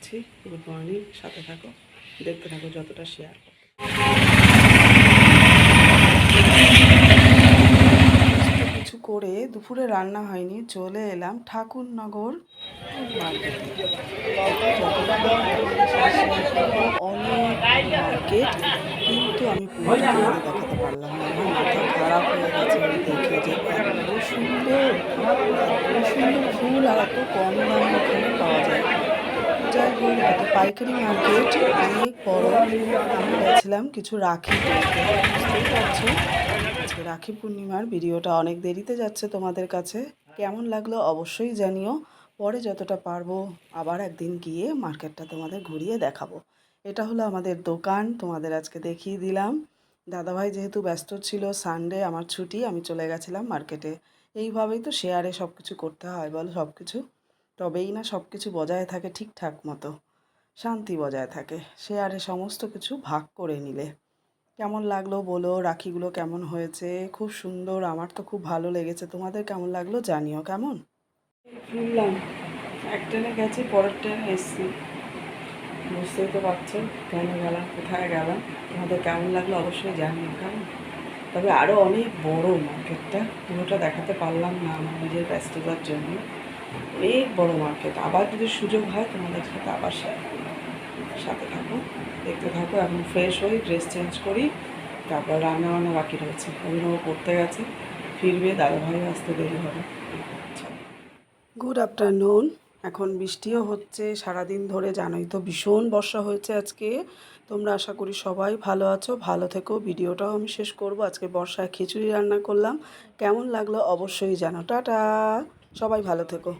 যাচ্ছি। Good morning, সাথে থাকো, দেখতে থাকো যতটা শেয়ার। কিছু করে দুপুরে রান্না হয়নি, চলে এলাম ঠাকুরনগর মার্কেটে। অনেক মার্কেট, কিন্তু আমি পুরোটা তোমাদের দেখাতে পারলাম না। আমার মাথা খারাপ হয়ে গেছে দেখে যে এত সুন্দর ফুল আর এত কম দামে এখানে পাওয়া যায়। যাই হোক, এটা তো পাইকারি মার্কেট, অনেক বড়। আমি গেছিলাম কিছু রাখি কিনতে। বুঝতেই পারছো আজকে রাখি পূর্ণিমার ভিডিওটা অনেক দেরিতে যাচ্ছে তোমাদের কাছে। কেমন লাগলো অবশ্যই জানিও। পরে যতটা পারবো আবার একদিন গিয়ে মার্কেটটা তোমাদের ঘুরিয়ে দেখাবো। এটা হলো আমাদের দোকান, তোমাদের আজকে দেখিয়ে দিলাম। দাদাভাই যেহেতু ব্যস্ত ছিল, সানডে আমার ছুটি, আমি চলে গেছিলাম মার্কেটে। এইভাবেই তো শেয়ারে সব কিছু করতে হয় বলো, সব কিছু তবেই না সব কিছু বজায় থাকে ঠিকঠাক মতো, শান্তি বজায় থাকে শেয়ারে সমস্ত কিছু ভাগ করে নিলে। কেমন লাগলো বলো, রাখিগুলো কেমন হয়েছে? খুব সুন্দর, আমার তো খুব ভালো লেগেছে। তোমাদের কেমন লাগলো জানিও। কেমন শুনলাম এক ট্রেনে গেছি, পরের ট্রেনে এসছি, বুঝতেই তো পারছো কেন গেলাম, কোথায় গেলাম। তোমাদের কেমন লাগলো অবশ্যই জানিও। কেমন, তবে আরও অনেক বড় মার্কেটটা, পুরোটা দেখাতে পারলাম না আমার নিজের ব্যস্ততার জন্য। অনেক বড় মার্কেট, আবার যদি সুযোগ হয় তোমাদের সাথে আবার শেয়ার করবো। সাথে থাকো, দেখতে থাকো। এখন ফ্রেশ হই, ড্রেস চেঞ্জ করি, তারপর রান্না বান্না বাকি রয়েছে। অভিনব পড়তে গেছে, ফিরবে, দাদাভাই আসতে দেরি হবে। Good afternoon. এখন বৃষ্টিও হচ্ছে সারাদিন ধরে, জানোই তো ভীষণ বর্ষা হয়েছে আজকে। তোমরা আশা করি সবাই ভালো আছো, ভালো থেকো। ভিডিওটাও আমি শেষ করব। আজকে বর্ষায় খিচুড়ি রান্না করলাম, কেমন লাগলো অবশ্যই জানো। টাটা, সবাই ভালো থেকো।